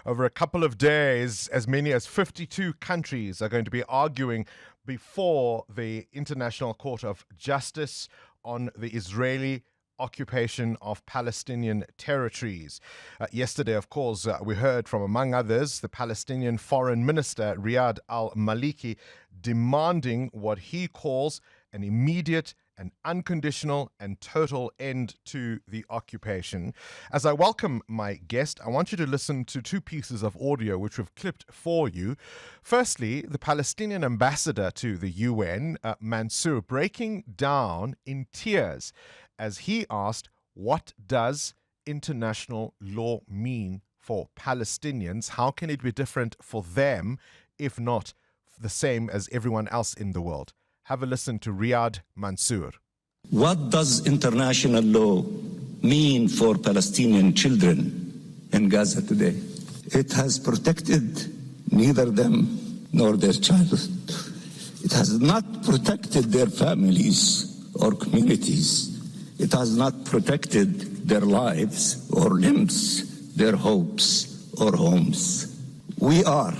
Over a couple of days, as many as 52 countries are going to be arguing before the International Court of Justice on the Israeli occupation of Palestinian territories. Yesterday, of course, we heard from, among others, the Palestinian Foreign Minister Riyad al-Maliki demanding what he calls an immediate and unconditional and total end to the occupation. As I welcome my guest, I want you to listen to two pieces of audio which we've clipped for you. Firstly, the Palestinian ambassador to the UN, Mansour, breaking down in tears as he asked, what does international law mean for Palestinians? How can it be different for them, if not the same as everyone else in the world? Have a listen to Riyad Mansour. What does international law mean for Palestinian children in Gaza today? It has protected neither them nor their childhood. It has not protected their families or communities. It has not protected their lives or limbs, their hopes or homes. We are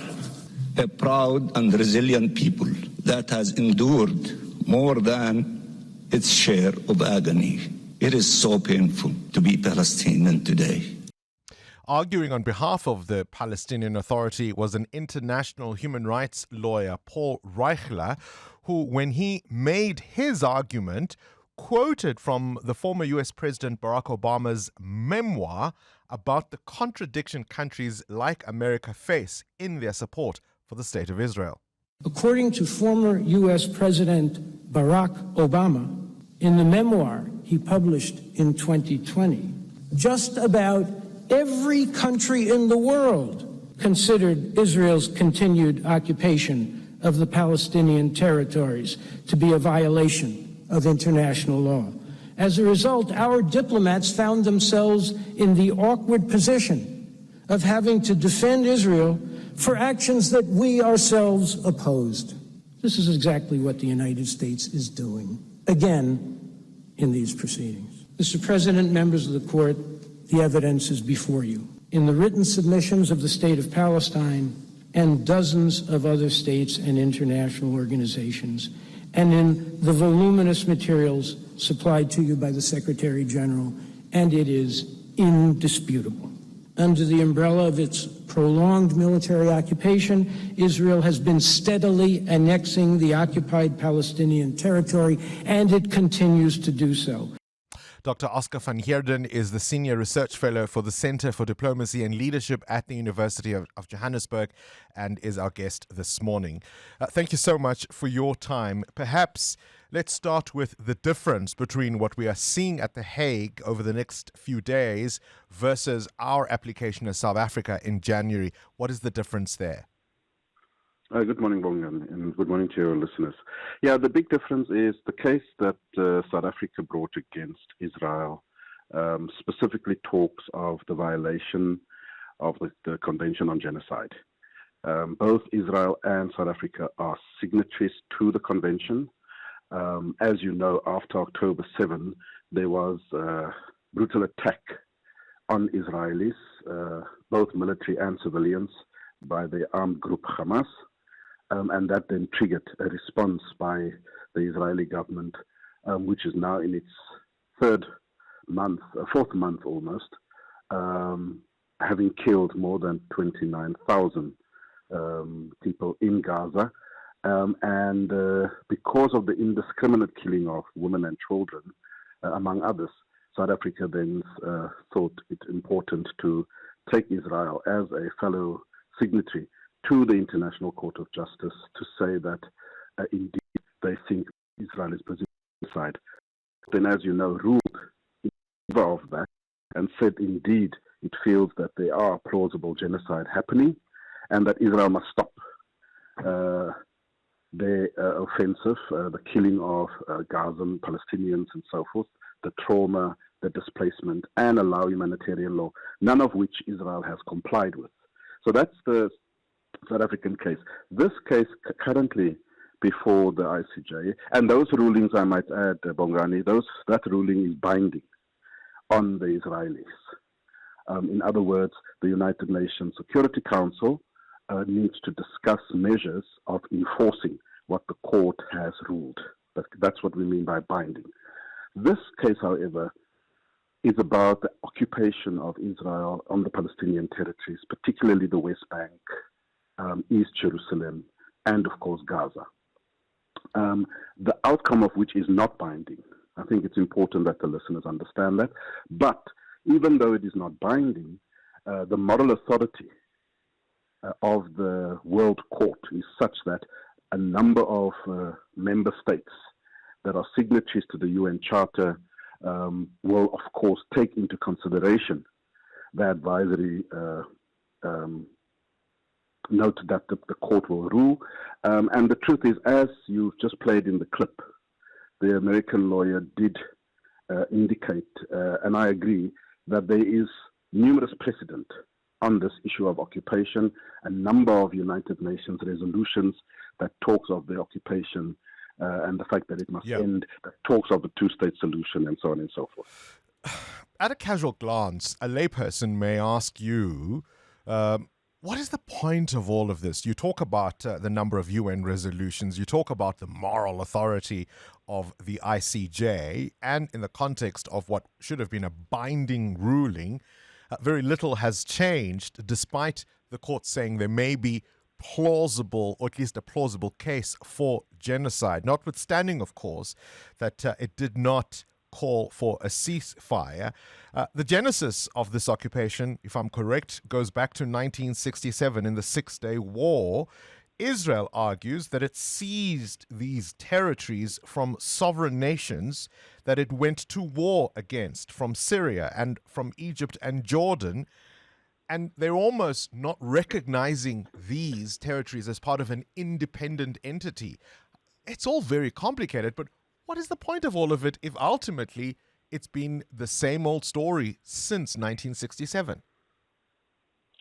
a proud and resilient people that has endured more than its share of agony. It is so painful to be Palestinian today. Arguing on behalf of the Palestinian Authority was an international human rights lawyer, Paul Reichler, who, when he made his argument, quoted from the former US President Barack Obama's memoir about the contradiction countries like America face in their support for the State of Israel. According to former U.S. President Barack Obama, in the memoir he published in 2020, just about every country in the world considered Israel's continued occupation of the Palestinian territories to be a violation of international law. As a result, our diplomats found themselves in the awkward position of having to defend Israel for actions that we ourselves opposed. This is exactly what the United States is doing, again, in these proceedings. Mr. President, members of the court, the evidence is before you. In the written submissions of the State of Palestine and dozens of other states and international organizations, and in the voluminous materials supplied to you by the Secretary General, and it is indisputable. Under the umbrella of its prolonged military occupation, Israel has been steadily annexing the occupied Palestinian territory, and it continues to do so. Dr. Oscar van Heerden is the Senior Research Fellow for the Center for Diplomacy and Leadership at the University of Johannesburg and is our guest this morning. Thank you so much for your time. Perhaps let's start with the difference between what we are seeing at The Hague over the next few days versus our application as South Africa in January. What is the difference there? Good morning, Bongani, and good morning to your listeners. Yeah, the big difference is the case that South Africa brought against Israel specifically talks of the violation of the Convention on Genocide. Both Israel and South Africa are signatories to the convention. As you know, after October 7, there was a brutal attack on Israelis, both military and civilians, by the armed group Hamas. And that then triggered a response by the Israeli government, which is now in its fourth month almost, having killed more than 29,000 people in Gaza. And because of the indiscriminate killing of women and children, among others, South Africa then thought it important to take Israel as a fellow signatory to the International Court of Justice to say that indeed they think Israel is presumed genocide. Then, as you know, ruled in favor of that and said indeed it feels that there are plausible genocide happening and that Israel must stop their offensive, the killing of Gazan Palestinians and so forth, the trauma, the displacement, and allow humanitarian law, none of which Israel has complied with. So that's the South African case. This case currently before the ICJ, and those rulings, I might add, Bongani, that ruling is binding on the Israelis. In other words, the United Nations Security Council needs to discuss measures of enforcing what the court has ruled. That's what we mean by binding. This case, however, is about the occupation of Israel on the Palestinian territories, particularly the West Bank, East Jerusalem, and of course Gaza. The outcome of which is not binding. I think it's important that the listeners understand that. But even though it is not binding, the moral authority of the World Court is such that a number of member states that are signatories to the UN Charter will, of course, take into consideration the advisory note that the court will rule. And the truth is, as you've just played in the clip, the American lawyer did indicate, and I agree, that there is numerous precedent on this issue of occupation, a number of United Nations resolutions that talks of the occupation and the fact that it must end, that talks of the two-state solution, and so on and so forth. At a casual glance, a layperson may ask you, what is the point of all of this? You talk about the number of UN resolutions, you talk about the moral authority of the ICJ, and in the context of what should have been a binding ruling, very little has changed, despite the court saying there may be plausible, or at least a plausible case for genocide, notwithstanding, of course, that it did not call for a ceasefire. The genesis of this occupation, if I'm correct, goes back to 1967 in the Six-Day War. Israel argues that it seized these territories from sovereign nations that it went to war against, from Syria and from Egypt and Jordan. And they're almost not recognizing these territories as part of an independent entity. It's all very complicated, but what is the point of all of it if ultimately it's been the same old story since 1967?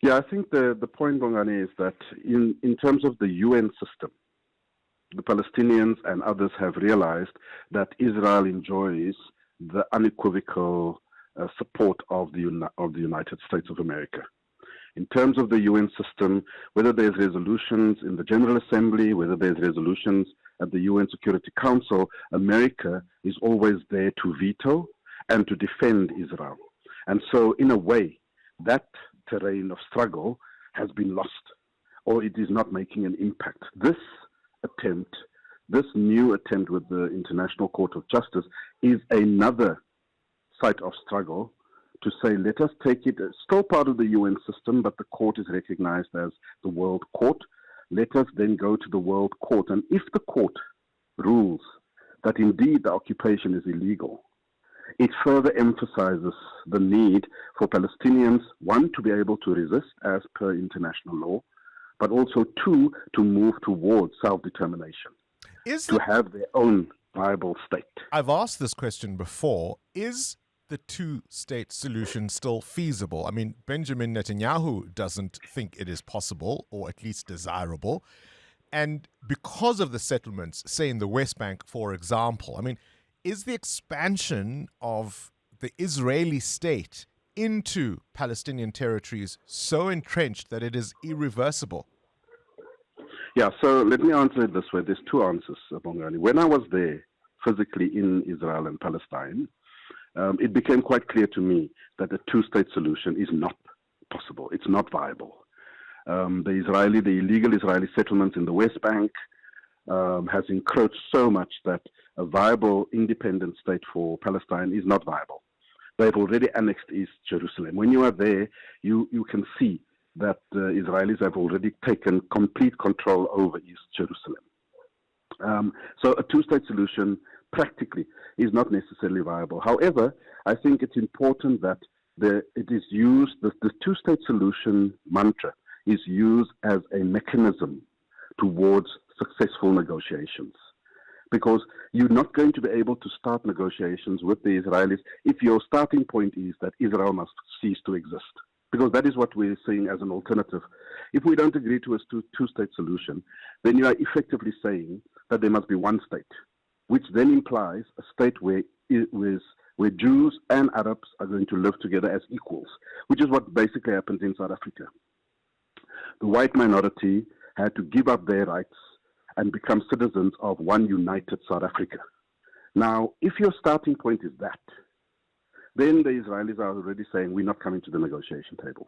Yeah, I think the point, Bongani, is that in terms of the UN system, the Palestinians and others have realized that Israel enjoys the unequivocal support of the United States of America. In terms of the UN system, whether there's resolutions in the General Assembly, whether there's resolutions at the UN Security Council, America is always there to veto and to defend Israel. And so, in a way, that terrain of struggle has been lost, or it is not making an impact. This new attempt with the International Court of Justice is another site of struggle to say, let us take it, it's still part of the UN system, but the court is recognized as the World Court. Let us then go to the World Court. And if the court rules that indeed the occupation is illegal, it further emphasizes the need for Palestinians, one, to be able to resist as per international law, but also two, to move towards self-determination, to have their own viable state. I've asked this question before. Is the two-state solution still feasible? I mean, Benjamin Netanyahu doesn't think it is possible, or at least desirable. And because of the settlements, say in the West Bank, for example, I mean, is the expansion of the Israeli state into Palestinian territories so entrenched that it is irreversible? Yeah, so let me answer it this way. There's two answers, Bongani. When I was there physically in Israel and Palestine, it became quite clear to me that a two-state solution is not possible. It's not viable. The illegal Israeli settlements in the West Bank has encroached so much that a viable independent state for Palestine is not viable. They've already annexed East Jerusalem. When you are there, you can see that Israelis have already taken complete control over East Jerusalem. So a two-state solution practically is not necessarily viable. However, I think it's important that it is used, the two-state solution mantra is used as a mechanism towards successful negotiations. Because you're not going to be able to start negotiations with the Israelis if your starting point is that Israel must cease to exist. Because that is what we're seeing as an alternative. If we don't agree to a two-state solution, then you are effectively saying that there must be one state, which then implies a state where where Jews and Arabs are going to live together as equals, which is what basically happens in South Africa. The white minority had to give up their rights and become citizens of one united South Africa. Now, if your starting point is that, then the Israelis are already saying, we're not coming to the negotiation table.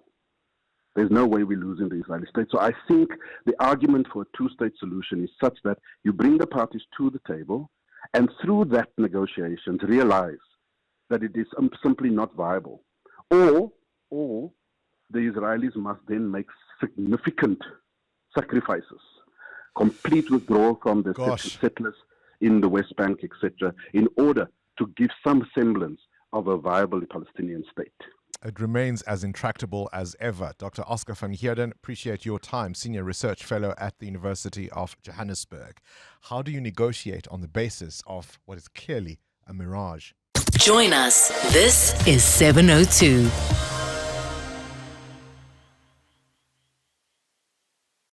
There's no way we're losing the Israeli state. So I think the argument for a two-state solution is such that you bring the parties to the table, and through that negotiations realize that it is simply not viable. Or the Israelis must then make significant sacrifices, complete withdrawal from the settlers in the West Bank, etc., in order to give some semblance of a viable Palestinian state. It remains as intractable as ever. Dr. Oscar van Heerden, appreciate your time, Senior Research Fellow at the University of Johannesburg. How do you negotiate on the basis of what is clearly a mirage? Join us. This is 702.